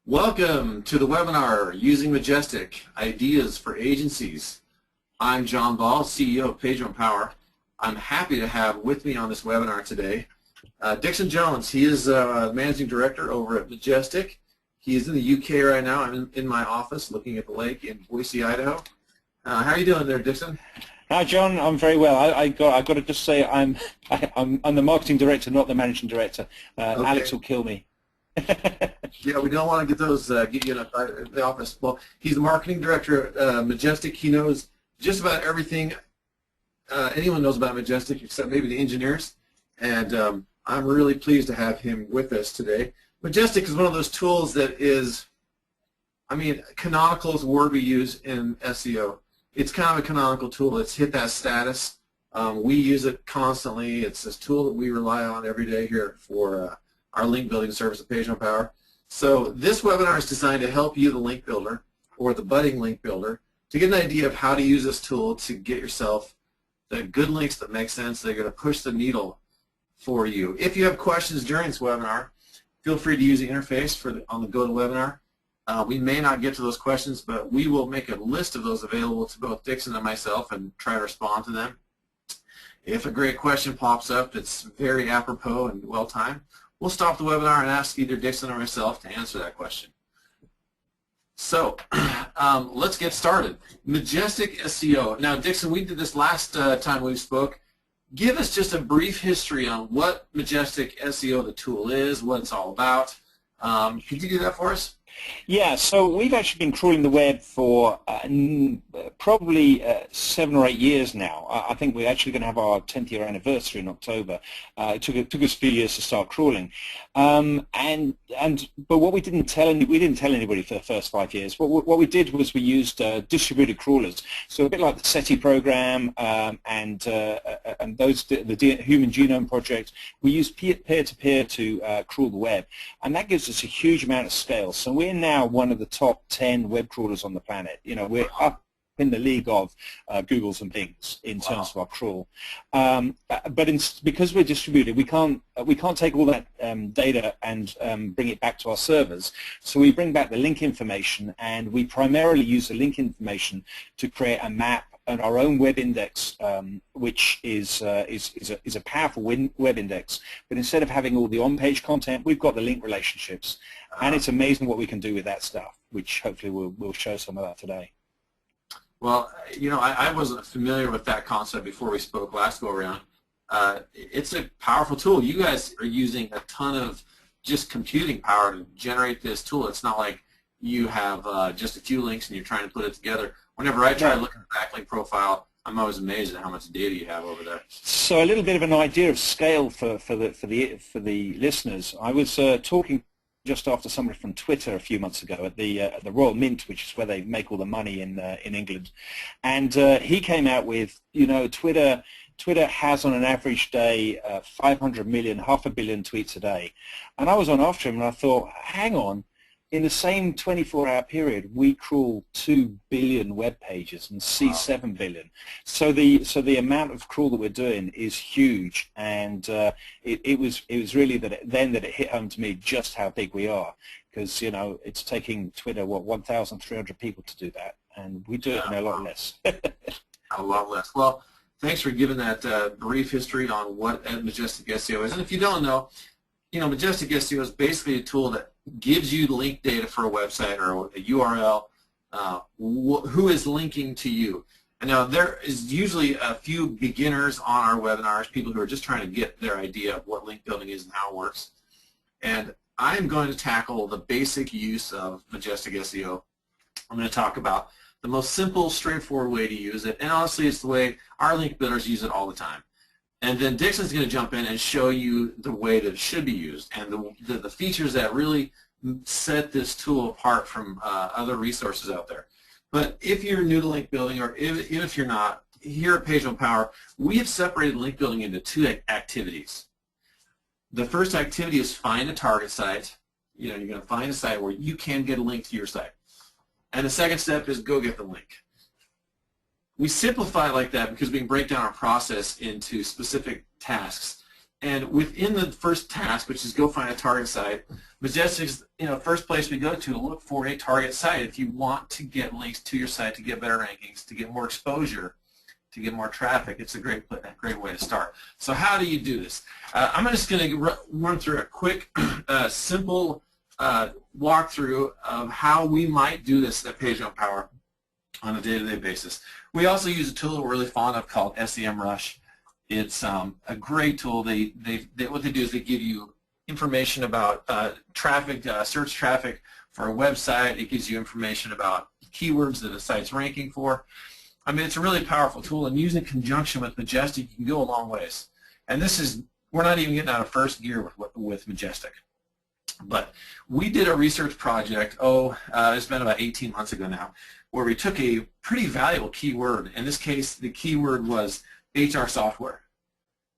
Welcome to the webinar, Using Majestic, Ideas for Agencies. I'm Jon Ball, CEO of PageOnePower. I'm happy to have with me on this webinar today Dixon Jones. He is Managing Director over at Majestic. He is in the UK right now. I'm in my office looking at the lake in Boise, Idaho. How are you doing there, Dixon? Hi, John. I'm very well. I got to just say I'm the marketing director, not the managing director. Okay. Alex will kill me. Yeah, we don't want to get you in the office. Well, he's the marketing director at Majestic. He knows just about everything anyone knows about Majestic, except maybe the engineers. And I'm really pleased to have him with us today. Majestic is one of those tools that is, canonical is the word we use in SEO. It's kind of a canonical tool. It's hit that status. We use it constantly. It's this tool that we rely on every day here for our link building service at PageOnePower. So this webinar is designed to help you, the link builder, or the budding link builder, to get an idea of how to use this tool to get yourself the good links that make sense. They're going to push the needle for you. If you have questions during this webinar, feel free to use the interface on the GoToWebinar. We may not get to those questions, but we will make a list of those available to both Dixon and myself and try to respond to them. If a great question pops up that's very apropos and well-timed, we'll stop the webinar and ask either Dixon or myself to answer that question. So let's get started. Majestic SEO. Now, Dixon, we did this last time we spoke. Give us just a brief history on what Majestic SEO, the tool, is, what it's all about. Could you do that for us? Yeah, so we've actually been crawling the web for probably 7 or 8 years now. I think we're actually going to have our 10th year anniversary in October. It took us a few years to start crawling, but what we didn't tell anybody for the first 5 years. What we did was we used distributed crawlers, so a bit like the SETI program and the Human Genome Project. We used peer-to-peer to crawl the web, and that gives us a huge amount of scale. So we're now one of the top 10 web crawlers on the planet. You know, we're up in the league of Googles and Bings in terms of our crawl. Because we're distributed, we can't take all that data and bring it back to our servers. So we bring back the link information, and we primarily use the link information to create a map and our own web index, which is a powerful web index. But instead of having all the on-page content, we've got the link relationships, and it's amazing what we can do with that stuff, which hopefully we'll show some of that today. Well, you know, I wasn't familiar with that concept before we spoke last go around. It's a powerful tool. You guys are using a ton of just computing power to generate this tool. It's not like you have just a few links and you're trying to put it together. Whenever I try to look at the backlink profile, I'm always amazed at how much data you have over there. So a little bit of an idea of scale for the listeners. I was talking just after somebody from Twitter a few months ago at the Royal Mint, which is where they make all the money in England, and he came out with, you know, Twitter has on an average day 500 million, half a billion tweets a day, and I was on after him and I thought, hang on. In the same 24-hour period, we crawl 2 billion web pages and see 7 billion. So the amount of crawl that we're doing is huge, and it was really that it hit home to me just how big we are, because, you know, it's taking Twitter 1,300 people to do that, and we do it in a lot less. A lot less. Well, thanks for giving that brief history on what Majestic SEO is. And if you don't know, you know, Majestic SEO is basically a tool that gives you link data for a website or a URL, who is linking to you. And now there is usually a few beginners on our webinars, people who are just trying to get their idea of what link building is and how it works. And I'm going to tackle the basic use of Majestic SEO. I'm going to talk about the most simple, straightforward way to use it, and honestly it's the way our link builders use it all the time. And then Dixon's going to jump in and show you the way that it should be used and the features that really set this tool apart from other resources out there. But if you're new to link building, or even if you're not, here at PageOnePower, we have separated link building into 2 activities. The first activity is find a target site. You know, you're going to find a site where you can get a link to your site. And the second step is go get the link. We simplify it like that because we can break down our process into specific tasks. And within the first task, which is go find a target site, Majestic's first place we go to look for a target site if you want to get links to your site to get better rankings, to get more exposure, to get more traffic. It's a great way to start. So how do you do this? I'm just going to run through a quick, simple walkthrough of how we might do this at PageOnePower on a day-to-day basis. We also use a tool we're really fond of called SEMrush. It's a great tool. What they do is they give you information about traffic, search traffic for a website. It gives you information about keywords that a site's ranking for. I mean, it's a really powerful tool, and using in conjunction with Majestic, you can go a long ways. And we're not even getting out of first gear with Majestic. But we did a research project, it's been about 18 months ago now, where we took a pretty valuable keyword. In this case, the keyword was HR software.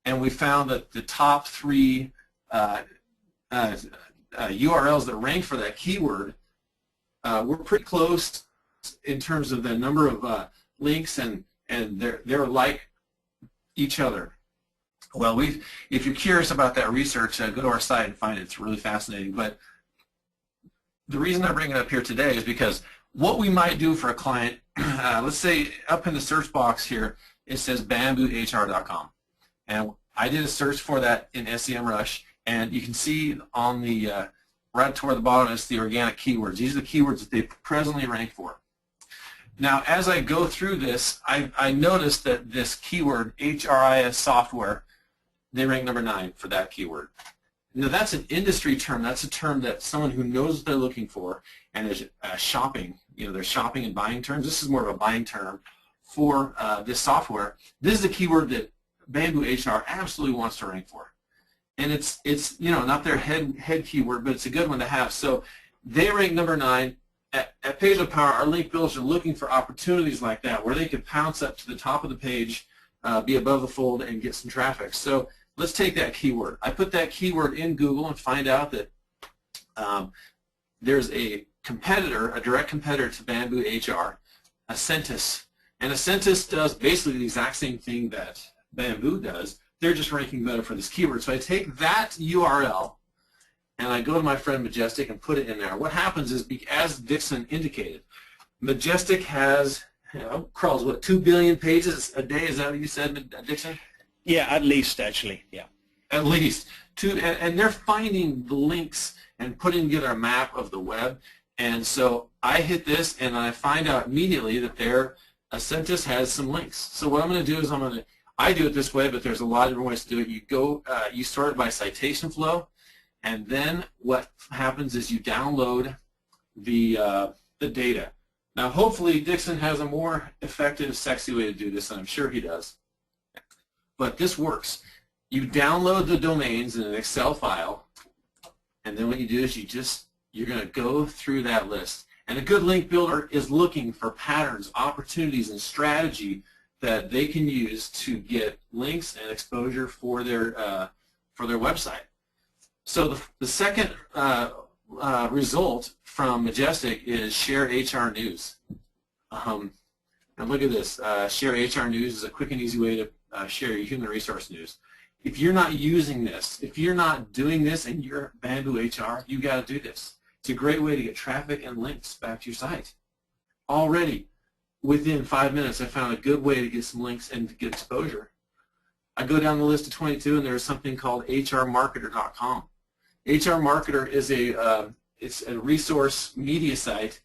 And we found that the top 3 URLs that ranked for that keyword were pretty close in terms of the number of links, and they're like each other. Well, if you're curious about that research, go to our site and find it. It's really fascinating. But the reason I bring it up here today is because what we might do for a client, let's say up in the search box here, it says bamboohr.com. And I did a search for that in SEMrush, and you can see on the right toward the bottom, it's the organic keywords. These are the keywords that they presently rank for. Now, as I go through this, I noticed that this keyword, HRIS software, they rank number 9 for that keyword. Now, that's an industry term. That's a term that someone who knows what they're looking for and is shopping, they're shopping and buying terms. This is more of a buying term for this software. This is a keyword that Bamboo HR absolutely wants to rank for. And it's not their head keyword, but it's a good one to have. So they rank number 9. At PageOnePower, our link builders are looking for opportunities like that where they could pounce up to the top of the page, be above the fold, and get some traffic. So let's take that keyword. I put that keyword in Google and find out that there's a competitor, a direct competitor to Bamboo HR, Ascentus. And Ascentus does basically the exact same thing that Bamboo does. They're just ranking better for this keyword. So I take that URL and I go to my friend Majestic and put it in there. What happens is, as Dixon indicated, Majestic crawls, 2 billion pages a day? Is that what you said, Dixon? Yeah, at least, actually, yeah. At least. And they're finding the links and putting together a map of the web. And so I hit this, and I find out immediately that Ascentus has some links. So what I'm going to do is I do it this way, but there's a lot of different ways to do it. You sort it by citation flow. And then what happens is you download the data. Now, hopefully, Dixon has a more effective, sexy way to do this, and I'm sure he does. But this works. You download the domains in an Excel file, and then what you do is you're going to go through that list. And a good link builder is looking for patterns, opportunities, and strategy that they can use to get links and exposure for their website. So the second result from Majestic is Share HR News. And look at this. Share HR News is a quick and easy way to share your human resource news. If you're not using this, if you're not doing this in your Bamboo HR, you got to do this. It's a great way to get traffic and links back to your site. Already, within 5 minutes, I found a good way to get some links and to get exposure. I go down the list of 22, and there's something called hrmarketer.com. HR Marketer is it's a resource media site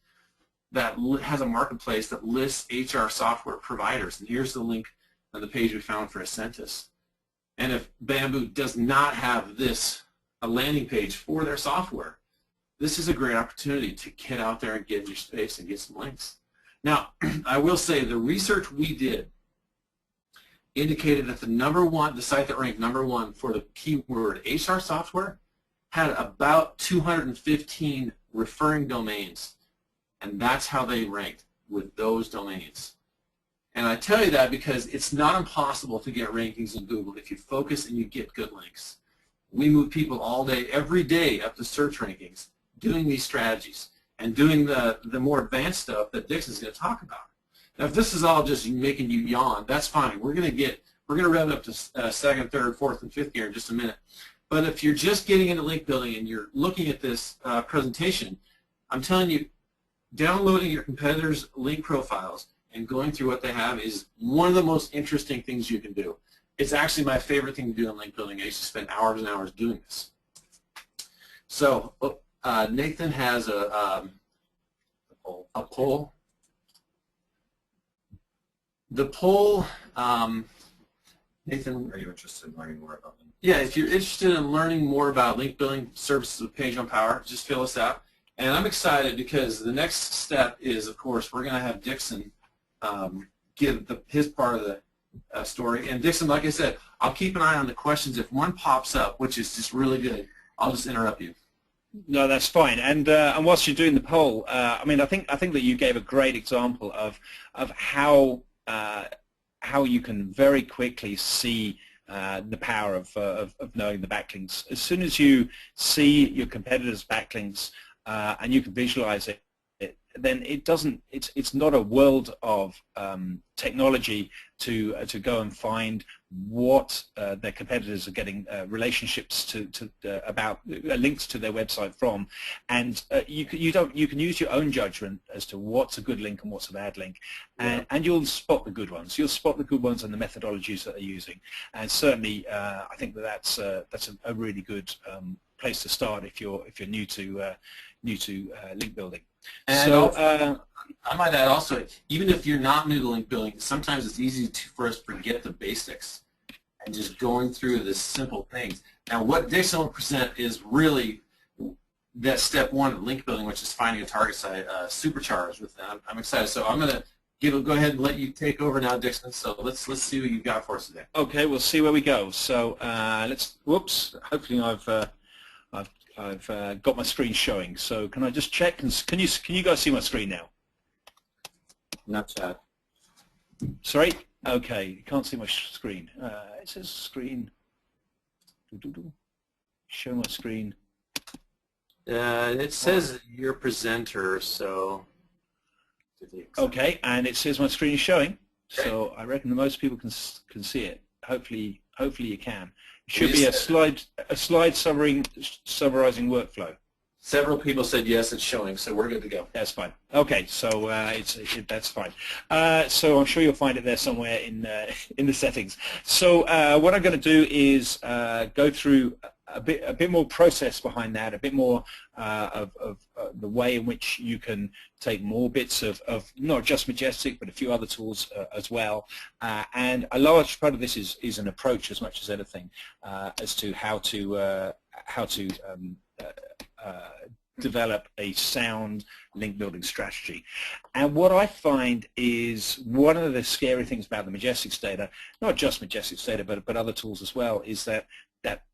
that has a marketplace that lists HR software providers. And here's the link on the page we found for Ascentus. And if Bamboo does not have a landing page for their software, this is a great opportunity to get out there and get in your space and get some links. Now, I will say the research we did indicated that the site that ranked number 1 for the keyword HR software had about 215 referring domains, and that's how they ranked, with those domains. And I tell you that because it's not impossible to get rankings in Google if you focus and you get good links. We move people all day, every day, up to search rankings, doing these strategies and doing the more advanced stuff that Dixon's going to talk about. Now, if this is all just making you yawn, that's fine. We're going to get We're going to rev it up to second, third, fourth, and fifth gear in just a minute. But if you're just getting into link building and you're looking at this presentation, I'm telling you, downloading your competitors' link profiles and going through what they have is one of the most interesting things you can do. It's actually my favorite thing to do in link building. I used to spend hours and hours doing this. So Nathan has a poll. The poll, Nathan. Are you interested in learning more about them? Yeah, if you're interested in learning more about link building services with PageOnePower, just fill us out. And I'm excited because the next step is, of course, we're going to have Dixon give his part of the story. And Dixon, like I said, I'll keep an eye on the questions. If one pops up, which is just really good, I'll just interrupt you. No, that's fine. And whilst you're doing the poll, I mean, I think that you gave a great example of how you can very quickly see the power of knowing the backlinks. As soon as you see your competitors' backlinks and you can visualize it, then it's not a world of technology to go and find what their competitors are getting relationships to about links to their website from, and you can use your own judgment as to what's a good link and what's a bad link, and you'll spot the good ones. You'll spot the good ones and the methodologies that they're using, and certainly I think that's a really good place to start if you're new to link building. And so I might add also, even if you're not new to link building, sometimes it's easy for us to forget the basics and just going through the simple things. Now, what Dixon will present is really that step one of link building, which is finding a target site, Supercharge. I'm excited. So I'm going to go ahead and let you take over now, Dixon. So let's see what you've got for us today. Okay, we'll see where we go. So let's. Whoops. Hopefully I've got my screen showing. So can I just check? Can you guys see my screen now? Not chat. Sorry? Okay, you can't see my screen. It says screen. Show my screen. It says you're presenter, so. Okay, and it says my screen is showing. So I reckon that most people can see it. Hopefully you can. It should be a slide summarizing workflow. Several people said yes, it's showing, so we're good to go. That's fine. Okay, so that's fine. So I'm sure you'll find it there somewhere in the settings. So what I'm going to do is go through a bit more process behind that, a bit more of the way in which you can take more bits of not just Majestic but a few other tools as well. And a large part of this is an approach as much as anything as to how to develop a sound link building strategy. And what I find is one of the scary things about the Majestic data, not just Majestic data but other tools as well, is that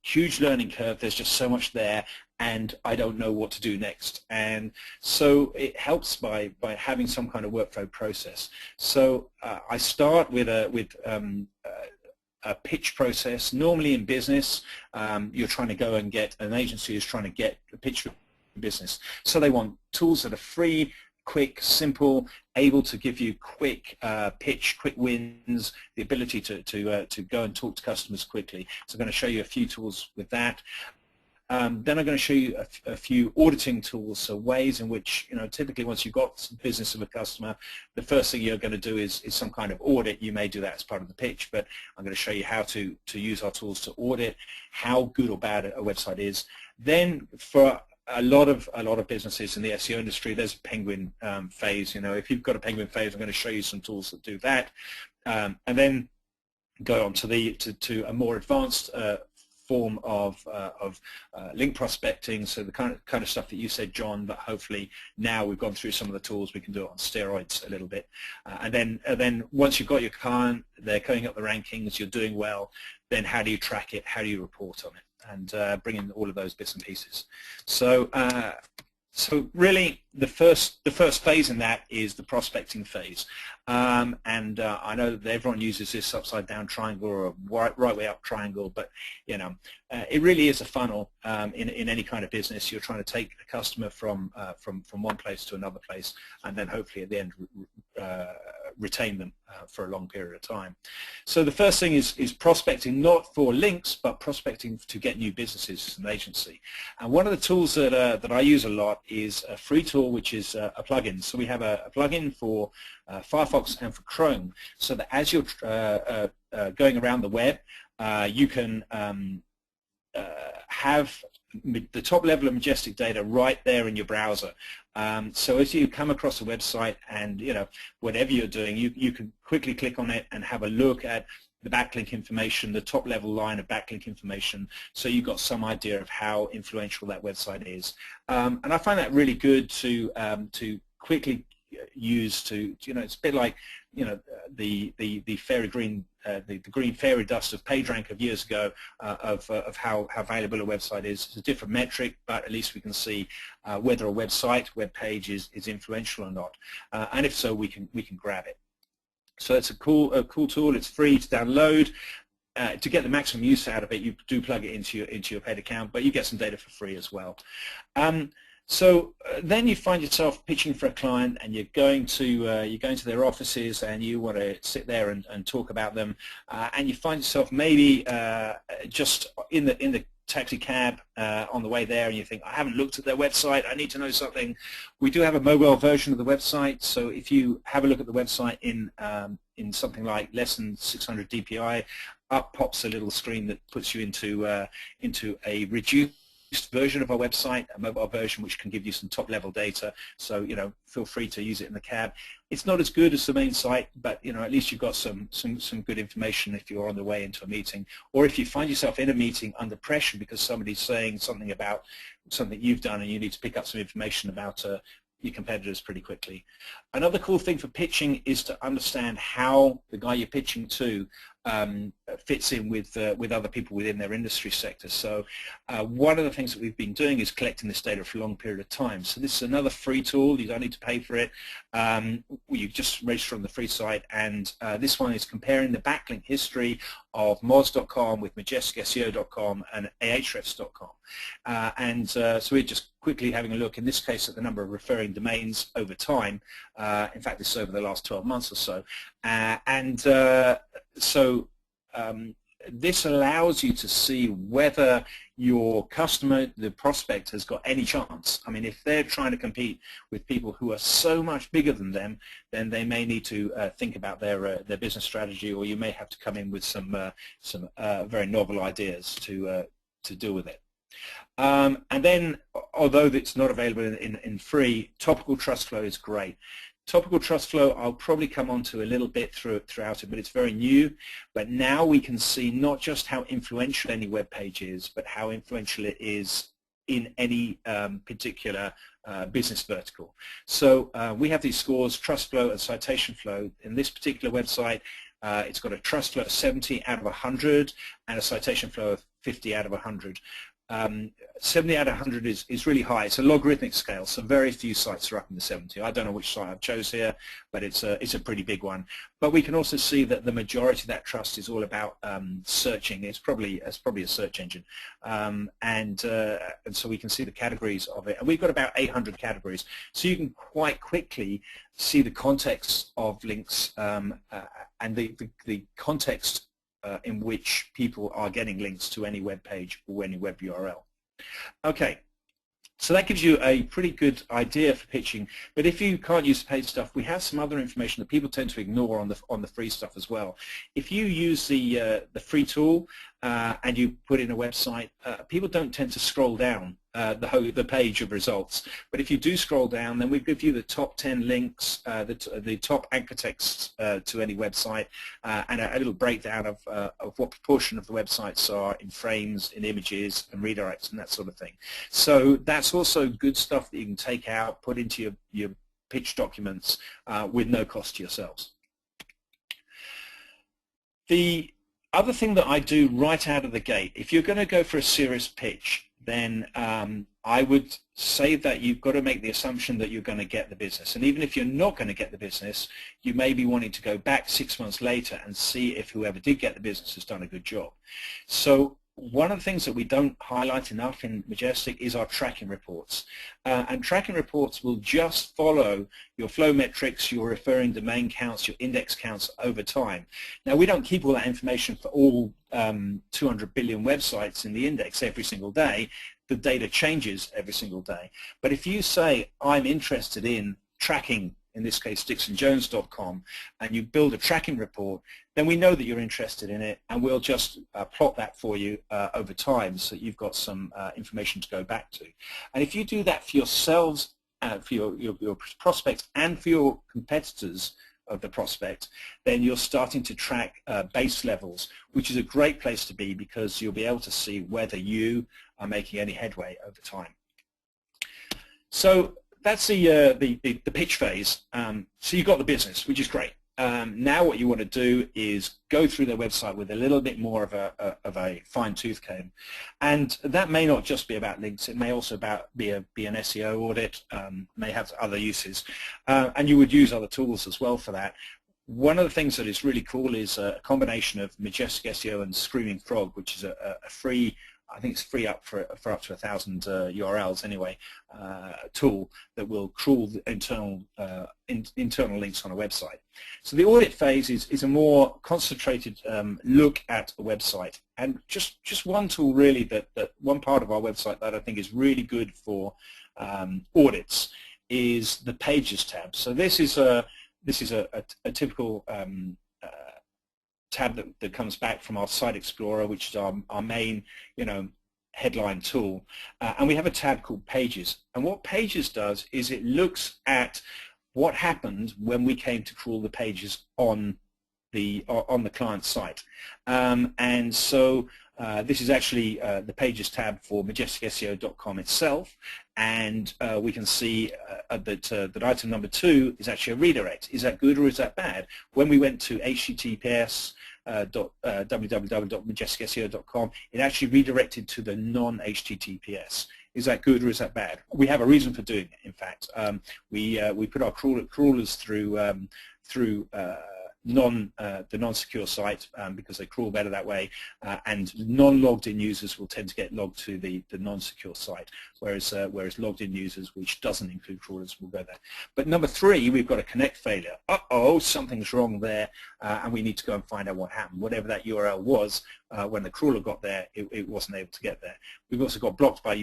huge learning curve. There's just so much there and I don't know what to do next. And so it helps by having some kind of workflow process. So I start with a pitch process. Normally in business, you're trying to go and get, an agency is trying to get a pitch for business. So they want tools that are free, quick, simple, able to give you quick pitch, quick wins, the ability to go and talk to customers quickly. So I'm going to show you a few tools with that. Then I'm going to show you a few auditing tools, so ways in which, typically once you've got some business of a customer, the first thing you're going to do is some kind of audit. You may do that as part of the pitch, but I'm going to show you how to use our tools to audit how good or bad a website is. Then for a lot of businesses in the SEO industry, there's a penguin phase. If you've got a penguin phase, I'm going to show you some tools that do that, and then go on to a more advanced form of link prospecting. So the kind of stuff that you said, John, but hopefully now we've gone through some of the tools, we can do it on steroids a little bit. And then once you've got your client, they're going up the rankings, you're doing well, then how do you track it? How do you report on it? And bring in all of those bits and pieces. So really, the first phase in that is the prospecting phase. I know that everyone uses this upside down triangle or a right way up triangle, but it really is a funnel in any kind of business. You're trying to take a customer from one place to another place, and then hopefully at the end retain them for a long period of time. So the first thing is prospecting, not for links, but prospecting to get new businesses as an agency. And one of the tools that I use a lot is a free tool, which is a plugin. So we have a plugin for Firefox and for Chrome, so that as you're going around the web, you can have the top level of Majestic data right there in your browser. So as you come across a website and whatever you're doing, you can quickly click on it and have a look at the backlink information, the top level line of backlink information, so you've got some idea of how influential that website is. And I find that really good to quickly use to, it's a bit like, the fairy green, the green fairy dust of PageRank of years ago, of how valuable a website is. It's a different metric, but at least we can see whether a web page is influential or not, and if so, we can grab it. So it's a cool tool. It's free to download. To get the maximum use out of it, you do plug it into your paid account, but you get some data for free as well. So then you find yourself pitching for a client, and you're going to their offices, and you want to sit there and talk about them, and you find yourself maybe just in the taxi cab on the way there, and you think, I haven't looked at their website, I need to know something. We do have a mobile version of the website, so if you have a look at the website in something like less than 600 DPI, up pops a little screen that puts you into a reduced version of our website, a mobile version which can give you some top-level data. So feel free to use it in the cab. It's not as good as the main site, but at least you've got some good information if you're on the way into a meeting, or if you find yourself in a meeting under pressure because somebody's saying something about something you've done and you need to pick up some information about your competitors pretty quickly. Another cool thing for pitching is to understand how the guy you're pitching to fits in with other people within their industry sector. So one of the things that we've been doing is collecting this data for a long period of time. So this is another free tool. You don't need to pay for it. You just register on the free site, and this one is comparing the backlink history of moz.com with majesticSEO.com and ahrefs.com. So we're just quickly having a look, in this case, at the number of referring domains over time. In fact, this is over the last 12 months or so. This allows you to see whether your customer, the prospect, has got any chance. I mean, if they're trying to compete with people who are so much bigger than them, then they may need to think about their business strategy, or you may have to come in with some very novel ideas to deal with it. And then, although it's not available in free, Topical Trust Flow is great. Topical Trust Flow, I'll probably come on to a little bit throughout it, but it's very new. But now we can see not just how influential any web page is, but how influential it is in any particular business vertical. So we have these scores, Trust Flow and Citation Flow. In this particular website, it's got a Trust Flow of 70 out of 100 and a Citation Flow of 50 out of 100. 70 out of 100 is really high. It's a logarithmic scale, so very few sites are up in the 70. I don't know which site I've chose here, but it's a pretty big one. But we can also see that the majority of that trust is all about searching. It's probably a search engine, and so we can see the categories of it. And we've got about 800 categories, so you can quite quickly see the context of links and the context in which people are getting links to any web page or any web URL. Okay, so that gives you a pretty good idea for pitching. But if you can't use the paid stuff, we have some other information that people tend to ignore on the free stuff as well. If you use the free tool and you put in a website, people don't tend to scroll down the page of results. But if you do scroll down, then we give you the top 10 links, the top anchor texts to any website, and a little breakdown of what proportion of the websites are in frames, in images, and redirects, and that sort of thing. So that's also good stuff that you can take out, put into your pitch documents with no cost to yourselves. The other thing that I do right out of the gate, if you're going to go for a serious pitch, then I would say that you've got to make the assumption that you're going to get the business. And even if you're not going to get the business, you may be wanting to go back 6 months later and see if whoever did get the business has done a good job. So one of the things that we don't highlight enough in Majestic is our tracking reports. And tracking reports will just follow your flow metrics, your referring domain counts, your index counts over time. Now, we don't keep all that information for all 200 billion websites in the index every single day. The data changes every single day. But if you say, I'm interested in tracking, in this case DixonJones.com, and you build a tracking report, then we know that you're interested in it, and we'll just plot that for you over time so that you've got some information to go back to. And if you do that for yourselves, for your prospects and for your competitors of the prospect, then you're starting to track base levels, which is a great place to be because you'll be able to see whether you are making any headway over time. So that's the pitch phase. So you've got the business, which is great. Now what you want to do is go through their website with a little bit more of a fine-tooth comb, and that may not just be about links. It may also be an SEO audit, may have other uses, and you would use other tools as well for that. One of the things that is really cool is a combination of Majestic SEO and Screaming Frog, which is a free, I think it's free up for up to 1,000 URLs anyway, tool that will crawl the internal links on a website. So the audit phase is a more concentrated look at a website, and just one tool really that one part of our website that I think is really good for audits is the Pages tab. So this is a typical tab that comes back from our Site Explorer, which is our main, headline tool, and we have a tab called Pages. And what Pages does is it looks at what happened when we came to crawl the pages on the client site, and so this is actually the Pages tab for MajesticSEO.com itself, and we can see that item number 2 is actually a redirect. Is that good or is that bad? When we went to https www.majesticseo.com, it actually redirected to the non-HTTPS. Is that good or is that bad? We have a reason for doing it. In fact, we put our crawlers through the non-secure site because they crawl better that way, and non-logged-in users will tend to get logged to the non-secure site, whereas logged-in users, which doesn't include crawlers, will go there. But number 3, we've got a connect failure. Uh-oh, something's wrong there, and we need to go and find out what happened. Whatever that URL was, when the crawler got there, it wasn't able to get there. We've also got blocked by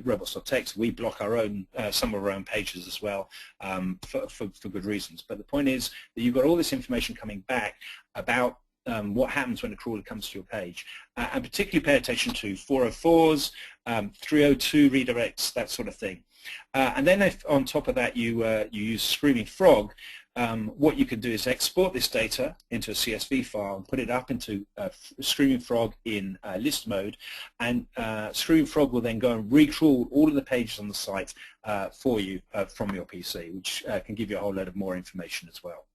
robots.txt. We block our own, some of our own pages as well, for good reasons. But the point is that you've got all this information coming back about what happens when a crawler comes to your page, and particularly pay attention to 404s, 302 redirects, that sort of thing. And then if on top of that you use Screaming Frog, what you can do is export this data into a CSV file and put it up into Screaming Frog in list mode, and Screaming Frog will then go and recrawl all of the pages on the site for you from your PC, which can give you a whole load of more information as well.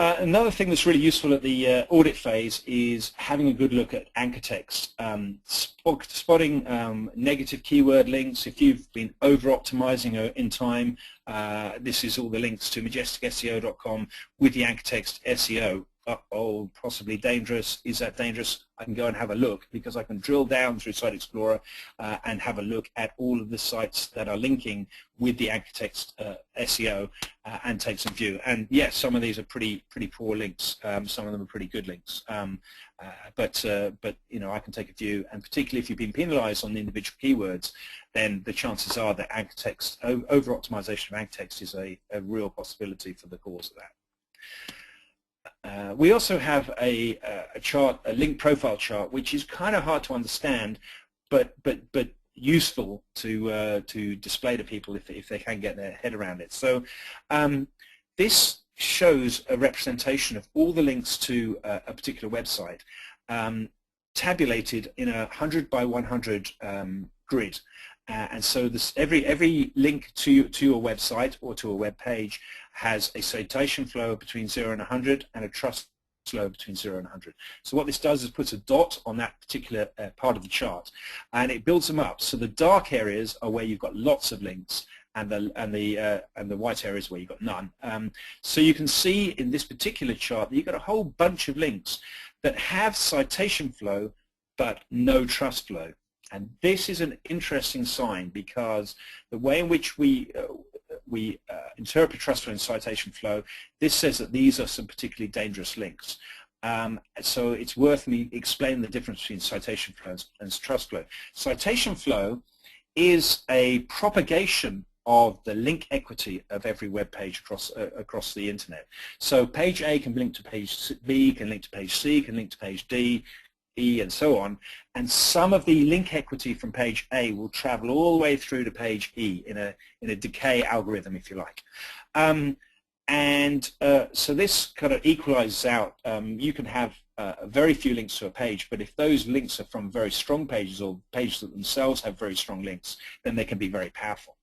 Another thing that's really useful at the audit phase is having a good look at anchor text, spotting negative keyword links. If you've been over-optimizing in time, this is all the links to MajesticSEO.com with the anchor text SEO. Uh-oh, possibly dangerous. Is that dangerous? I can go and have a look because I can drill down through Site Explorer and have a look at all of the sites that are linking with the anchor text SEO and take some view. And yes, some of these are pretty poor links. Some of them are pretty good links. But I can take a view, and particularly if you've been penalized on the individual keywords, then the chances are that anchor text, over-optimization of anchor text is a real possibility for the cause of that. We also have a chart, a link profile chart, which is kind of hard to understand, but useful to display to people if they can get their head around it. So this shows a representation of all the links to a particular website, tabulated in a 100 by 100 grid. And so this, every link to your website or to a web page has a citation flow between 0 and 100 and a trust flow between 0 and 100. So what this does is puts a dot on that particular part of the chart, and it builds them up. So the dark areas are where you've got lots of links, and the white areas where you've got none. So you can see in this particular chart that you've got a whole bunch of links that have citation flow but no trust flow. And this is an interesting sign, because the way in which we interpret trust flow and citation flow, this says that these are some particularly dangerous links. So it's worth me explaining the difference between citation flow and trust flow. Citation flow is a propagation of the link equity of every web page across the internet. So page A can link to page B, can link to page C, can link to page D, E, and so on. And some of the link equity from page A will travel all the way through to page E in a decay algorithm, if you like. So this kind of equalizes out. You can have very few links to a page, but if those links are from very strong pages or pages that themselves have very strong links, then they can be very powerful.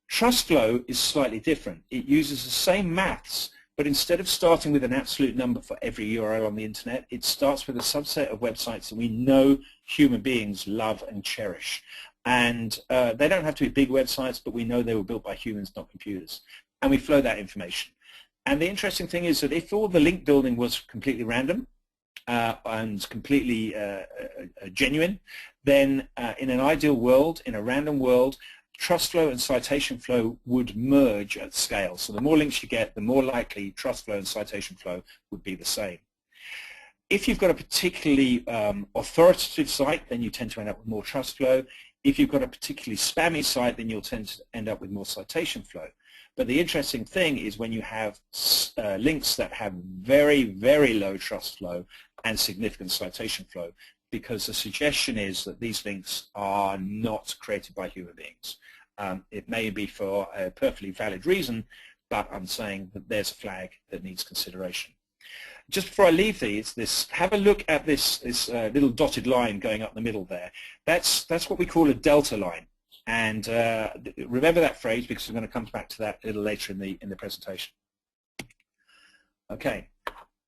Trust flow is slightly different. It uses the same maths, but instead of starting with an absolute number for every URL on the internet, it starts with a subset of websites that we know human beings love and cherish. And they don't have to be big websites, but we know they were built by humans, not computers. And we flow that information. And the interesting thing is that if all the link building was completely random and completely genuine, then in an ideal world, in a random world, trust flow and citation flow would merge at scale. So the more links you get, the more likely trust flow and citation flow would be the same. If you've got a particularly authoritative site, then you tend to end up with more trust flow. If you've got a particularly spammy site, then you'll tend to end up with more citation flow. But the interesting thing is when you have links that have very, very low trust flow and significant citation flow, because the suggestion is that these links are not created by human beings. It may be for a perfectly valid reason, but I'm saying that there's a flag that needs consideration. Just before I leave have a look at this little dotted line going up the middle there. That's what we call a delta line. And remember that phrase, because we're going to come back to that a little later in the presentation. Okay.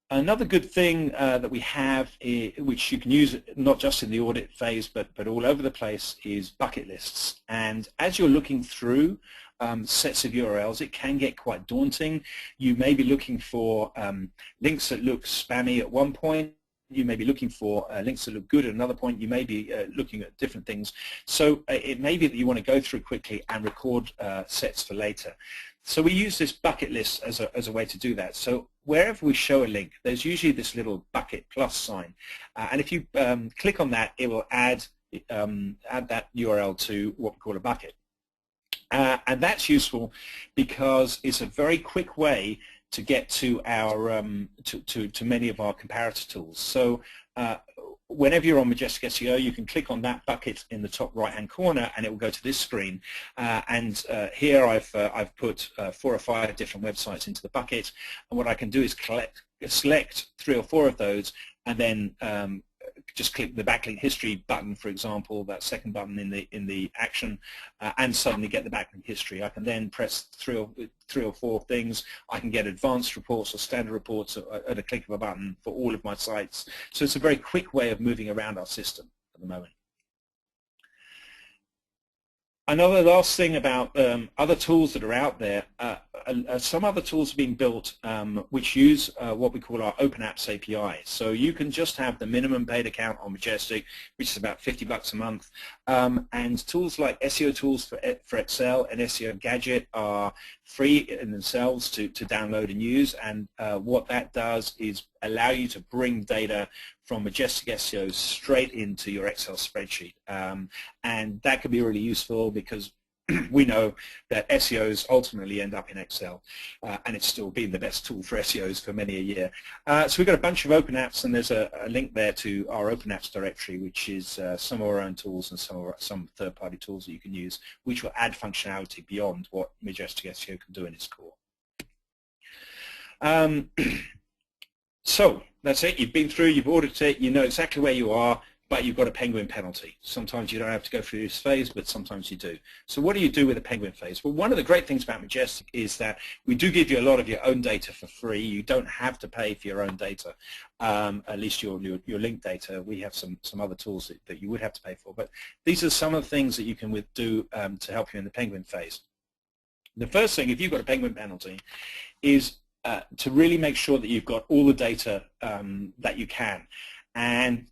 Another good thing that we have, which you can use not just in the audit phase, but all over the place, is bucket lists. And as you're looking through sets of URLs, it can get quite daunting. You may be looking for links that look spammy at one point. You may be looking for links that look good at another point. You may be looking at different things. So it may be that you want to go through quickly and record sets for later. So we use this bucket list as a way to do that. So wherever we show a link, there's usually this little bucket plus sign. And if you click on that, it will add that URL to what we call a bucket. And that's useful because it's a very quick way to get to our to many of our comparator tools. So whenever you're on Majestic SEO, you can click on that bucket in the top right-hand corner, and it will go to this screen. Here I've put 4 or 5 different websites into the bucket, and what I can do is select 3 or 4 of those, and then just click the backlink history button, for example, that second button in the action, and suddenly get the backlink history. I can then press 3 or 4 things. I can get advanced reports or standard reports at a click of a button for all of my sites. So it's a very quick way of moving around our system at the moment. Another last thing about other tools that are out there, some other tools are being built which use what we call our Open Apps API. So you can just have the minimum paid account on Majestic, which is about $50 a month, and tools like SEO tools for Excel and SEO Gadget are free in themselves to download and use, and what that does is allow you to bring data from Majestic SEO straight into your Excel spreadsheet, and that can be really useful because we know that SEOs ultimately end up in Excel, and it's still been the best tool for SEOs for many a year. So we've got a bunch of open apps, and there's a link there to our open apps directory, which is some of our own tools and some third-party tools that you can use, which will add functionality beyond what Majestic SEO can do in its core. So that's it. You've been through, you've audited it, you know exactly where you are, but you've got a penguin penalty. Sometimes you don't have to go through this phase, but sometimes you do. So what do you do with a penguin phase? Well, one of the great things about Majestic is that we do give you a lot of your own data for free. You don't have to pay for your own data, at least your link data. We have some other tools that you would have to pay for, but these are some of the things that you can do to help you in the penguin phase. The first thing, if you've got a penguin penalty, is to really make sure that you've got all the data that you can. And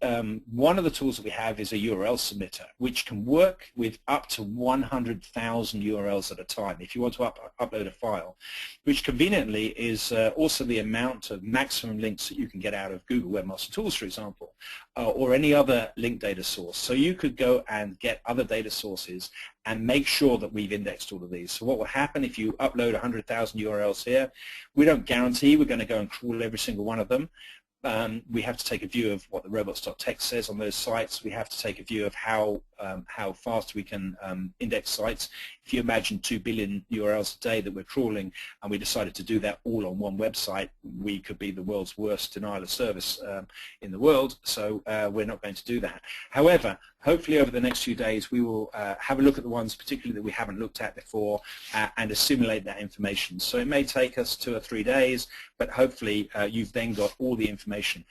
one of the tools that we have is a URL submitter, which can work with up to 100,000 URLs at a time if you want to upload a file, which conveniently is also the amount of maximum links that you can get out of Google Webmaster Tools, for example, or any other link data source. So you could go and get other data sources and make sure that we've indexed all of these. So what will happen if you upload 100,000 URLs here, we don't guarantee we're going to go and crawl every single one of them. We have to take a view of what the robots.txt says on those sites. We have to take a view of how fast we can index sites. If you imagine 2 billion URLs a day that we're crawling, and we decided to do that all on one website, we could be the world's worst denial of service in the world, so we're not going to do that. However, hopefully over the next few days we will have a look at the ones particularly that we haven't looked at before and assimilate that information. So it may take us 2 or 3 days, but hopefully you've then got all the information.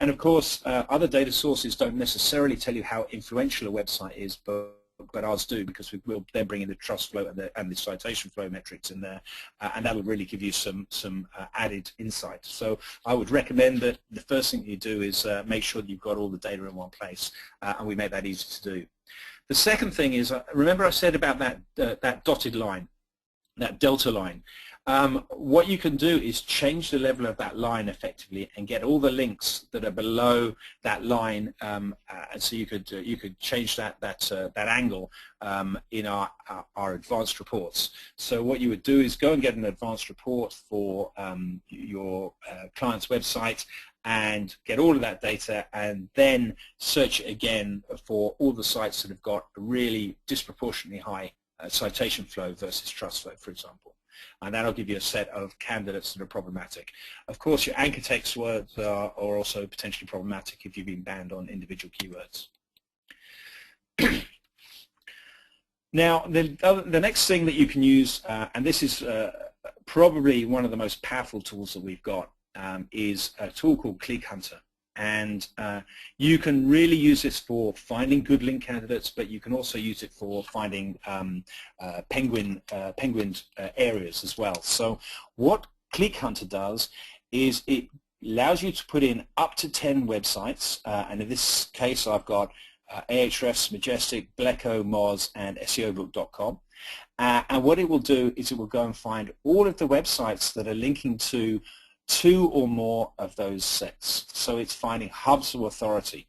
And of course, other data sources don't necessarily tell you how influential a website is, but ours do, because we will then bring in the trust flow and the citation flow metrics in there, and that will really give you some added insight. So I would recommend that the first thing you do is make sure that you've got all the data in one place, and we make that easy to do. The second thing is, remember I said about that dotted line, that delta line. What you can do is change the level of that line effectively and get all the links that are below that line, and so you could change that angle in our advanced reports. So what you would do is go and get an advanced report for your client's website and get all of that data, and then search it again for all the sites that have got a really disproportionately high citation flow versus trust flow, for example. And that'll give you a set of candidates that are problematic. Of course, your anchor text words are also potentially problematic if you've been banned on individual keywords. Now, the next thing that you can use, and this is probably one of the most powerful tools that we've got, is a tool called Click Hunter. And you can really use this for finding good link candidates, but you can also use it for finding penguin areas as well. So what Click Hunter does is it allows you to put in up to 10 websites, and in this case I've got Ahrefs, Majestic, Bleco, Moz, and SEObook.com. And what it will do is it will go and find all of the websites that are linking to 2 or more of those sets. So it's finding hubs of authority.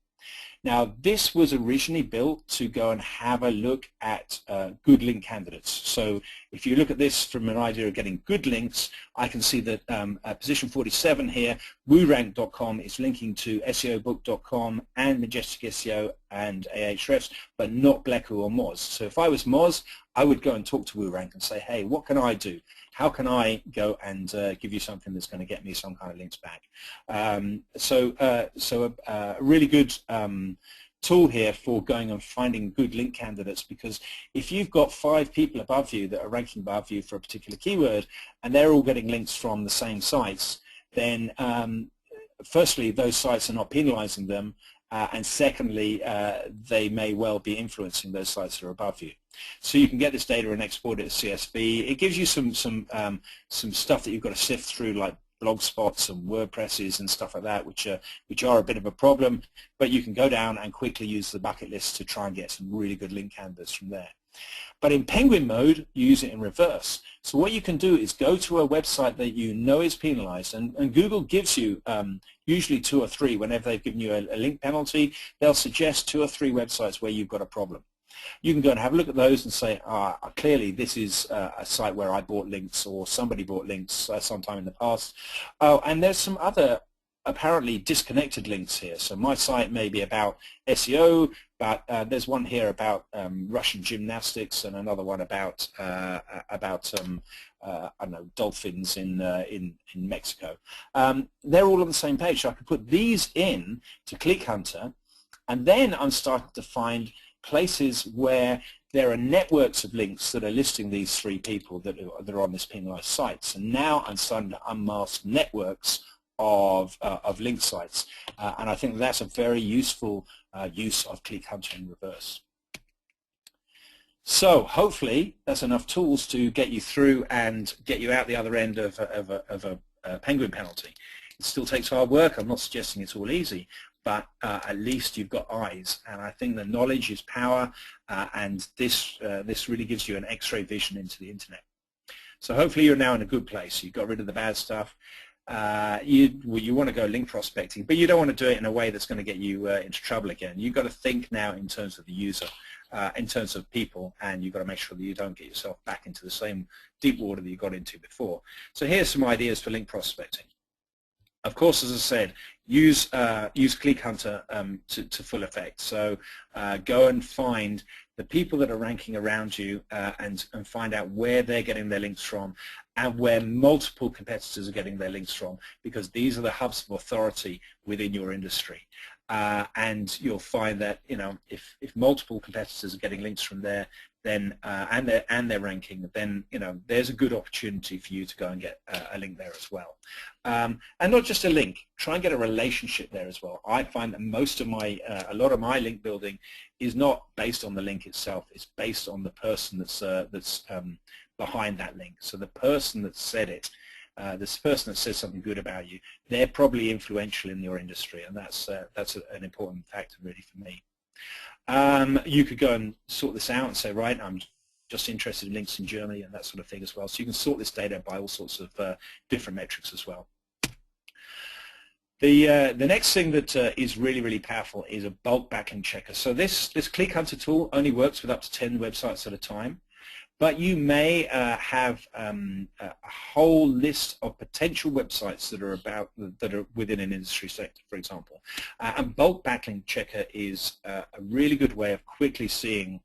Now, this was originally built to go and have a look at good link candidates. So if you look at this from an idea of getting good links, I can see that at position 47 here, WooRank.com is linking to SEObook.com and Majestic SEO and Ahrefs, but not Bleco or Moz. So if I was Moz, I would go and talk to WooRank and say, hey, what can I do? How can I go and give you something that's going to get me some kind of links back? So a really good tool here for going and finding good link candidates, because if you've got 5 people above you that are ranking above you for a particular keyword and they're all getting links from the same sites, then firstly, those sites are not penalizing them, and secondly, they may well be influencing those sites that are above you. So you can get this data and export it as CSV. It gives you some stuff that you've got to sift through, like Blogspots and WordPresses and stuff like that, which are a bit of a problem, but you can go down and quickly use the bucket list to try and get some really good link candidates from there. But in Penguin mode, you use it in reverse. So what you can do is go to a website that you know is penalized, and Google gives you usually 2 or 3. Whenever they've given you a link penalty, they'll suggest 2 or 3 websites where you've got a problem. You can go and have a look at those and say, clearly this is a site where I bought links, or somebody bought links sometime in the past. Oh, and there's some other apparently disconnected links here. So my site may be about SEO, but there's one here about Russian gymnastics, and another one about I don't know, dolphins in Mexico. They're all on the same page, so I can put these in to Click Hunter, and then I'm starting to find places where there are networks of links that are listing these 3 people that are on this penalized site. So now I'm starting to unmask networks of link sites, and I think that's a very useful use of Click Hunter in reverse. So hopefully that's enough tools to get you through and get you out the other end of a penguin penalty. It still takes hard work. I'm not suggesting it's all easy, but at least you've got eyes. And I think that knowledge is power, and this really gives you an X-ray vision into the internet. So hopefully you're now in a good place. You've got rid of the bad stuff. You want to go link prospecting, but you don't want to do it in a way that's going to get you into trouble again. You've got to think now in terms of the user, in terms of people, and you've got to make sure that you don't get yourself back into the same deep water that you got into before. So here's some ideas for link prospecting. Of course, as I said, use Click Hunter to full effect. So go and find the people that are ranking around you and find out where they're getting their links from and where multiple competitors are getting their links from, because these are the hubs of authority within your industry. And you'll find that, you know, if multiple competitors are getting links from there, then and they're ranking, then, you know, there's a good opportunity for you to go and get a link there as well. And not just a link, try and get a relationship there as well. I find that most of my a lot of my link building is not based on the link itself. It's based on the person that's behind that link. So the person that said it, this person that says something good about you, they're probably influential in your industry, and that's an important factor really for me. You could go and sort this out and say, right, I'm just interested in links in Germany and that sort of thing as well. So you can sort this data by all sorts of different metrics as well. The next thing that is really, really powerful is a bulk backlink checker. So this Click Hunter tool only works with up to 10 websites at a time. But you may have a whole list of potential websites that are within an industry sector, for example. And bulk backlink checker is a really good way of quickly seeing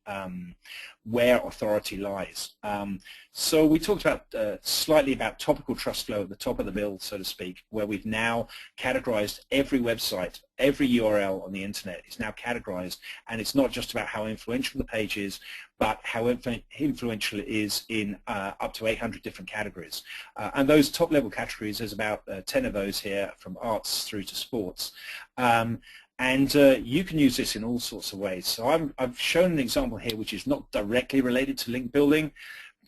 where authority lies. So we talked about slightly about topical trust flow at the top of the bill, so to speak, where we've now categorized every website, every URL on the internet is now categorized, and it's not just about how influential the page is, but how influential it is in up to 800 different categories. And those top level categories, there's about 10 of those here, from arts through to sports. And you can use this in all sorts of ways. So I've shown an example here which is not directly related to link building,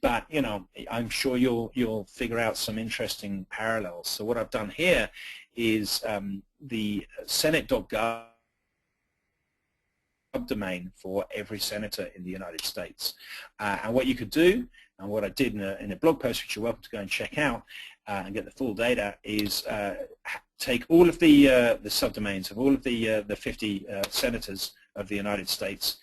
but you know, I'm sure you'll figure out some interesting parallels. So what I've done here is the Senate.gov domain for every senator in the United States. And what you could do, and what I did in a blog post, which you're welcome to go and check out and get the full data, is take all of the subdomains of all of the 50 senators of the United States,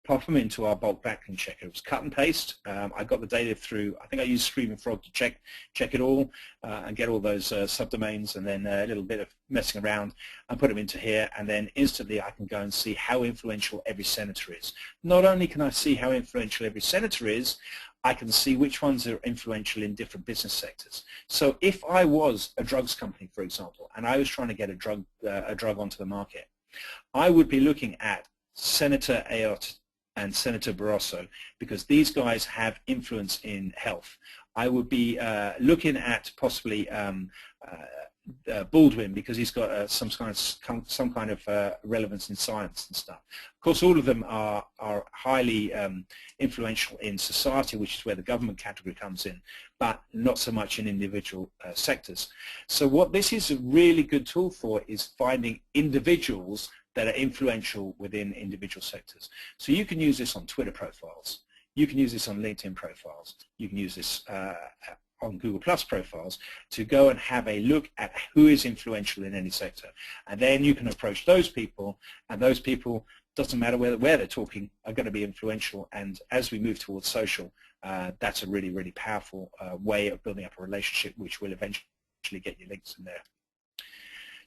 pop them into our bulk backlink checker. It was cut and paste. I got the data through, I think I used Screaming Frog to check it all and get all those subdomains, and then a little bit of messing around and put them into here, and then instantly I can go and see how influential every senator is. Not only can I see how influential every senator is, I can see which ones are influential in different business sectors. So if I was a drugs company, for example, and I was trying to get a drug onto the market, I would be looking at Senator Ayotte and Senator Barroso, because these guys have influence in health. I would be looking at possibly Baldwin, because he's got some kind of relevance in science and stuff. Of course, all of them are highly influential in society, which is where the government category comes in, but not so much in individual sectors. So what this is a really good tool for is finding individuals that are influential within individual sectors. So you can use this on Twitter profiles, you can use this on LinkedIn profiles, you can use this on Google Plus profiles to go and have a look at who is influential in any sector. And then you can approach those people, and those people, doesn't matter where they're talking, are going to be influential. And as we move towards social, that's a really, really powerful way of building up a relationship, which will eventually get you links in there.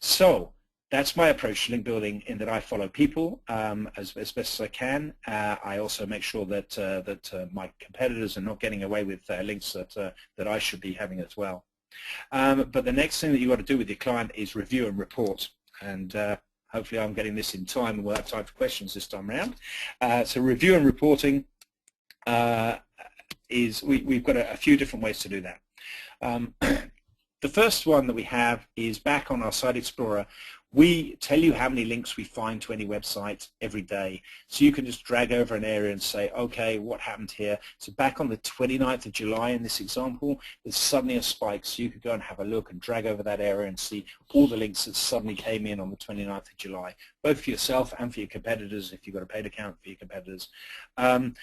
So that's my approach to link building, in that I follow people as best as I can. I also make sure that my competitors are not getting away with links that I should be having as well. But the next thing that you've got to do with your client is review and report. And hopefully I'm getting this in time, and we'll have time for questions this time around. So review and reporting is, we've got a few different ways to do that. the first one that we have is back on our Site Explorer. We tell you how many links we find to any website every day. So you can just drag over an area and say, okay, what happened here? So back on the 29th of July in this example, there's suddenly a spike. So you could go and have a look and drag over that area and see all the links that suddenly came in on the 29th of July, both for yourself and for your competitors, if you've got a paid account for your competitors. And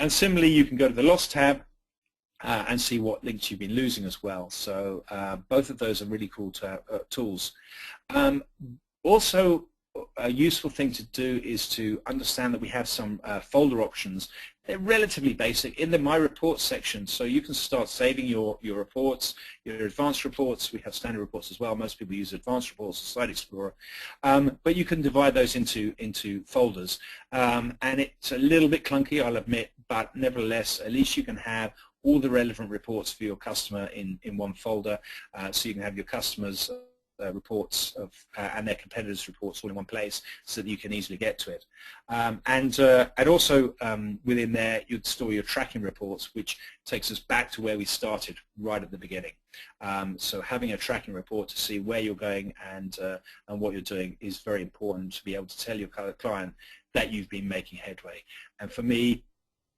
similarly, you can go to the Lost tab and see what links you've been losing as well. So both of those are really cool tools. Also, a useful thing to do is to understand that we have some folder options. They're relatively basic in the My Reports section, so you can start saving your reports, your advanced reports. We have standard reports as well. Most people use advanced reports or Site Explorer, but you can divide those into folders. And it's a little bit clunky, I'll admit, but nevertheless, at least you can have all the relevant reports for your customer in one folder, so you can have your customers' reports and their competitors' reports all in one place so that you can easily get to it. And also within there you'd store your tracking reports, which takes us back to where we started right at the beginning. So having a tracking report to see where you're going and what you're doing is very important to be able to tell your client that you've been making headway. And for me,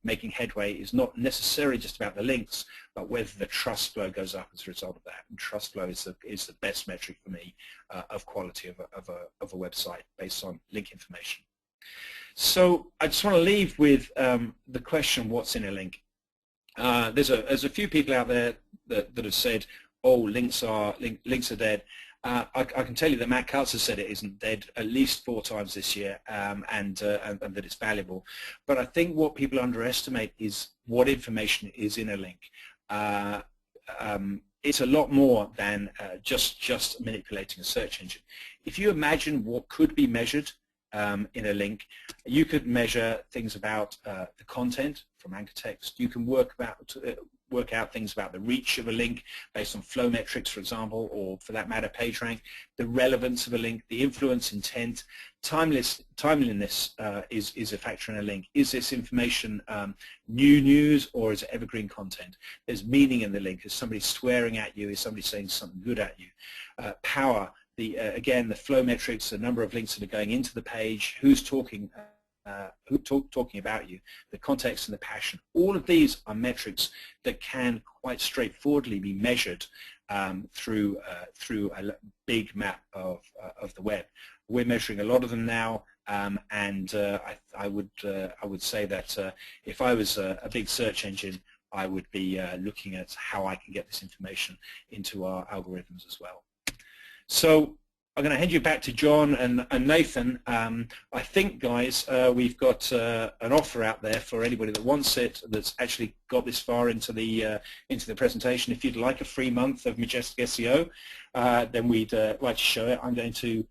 making headway is not necessarily just about the links, but whether the trust flow goes up as a result of that. And trust flow is the best metric for me of quality of a website based on link information. So I just want to leave with the question, what's in a link? There's a few people out there that have said, oh, links are dead. I can tell you that Matt Katz has said it isn't dead at least 4 times this year, and that it's valuable. But I think what people underestimate is what information is in a link. It's a lot more than just manipulating a search engine. If you imagine what could be measured in a link, you could measure things about the content from anchor text. You can work out things about the reach of a link based on flow metrics, for example, or for that matter, PageRank, the relevance of a link, the influence, intent, timeliness is a factor in a link. Is this information new news or is it evergreen content? There's meaning in the link. Is somebody swearing at you? Is somebody saying something good at you? Power, again, the flow metrics, the number of links that are going into the page, who's talking talking about you, the context and the passion. All of these are metrics that can quite straightforwardly be measured through a big map of the web. We're measuring a lot of them now, and I would say that if I was a big search engine, I would be looking at how I can get this information into our algorithms as well. So I'm going to hand you back to John and Nathan. I think, guys, we've got an offer out there for anybody that wants it, that's actually got this far into the presentation. If you'd like a free month of Majestic SEO, then we'd like to show it. I'm going to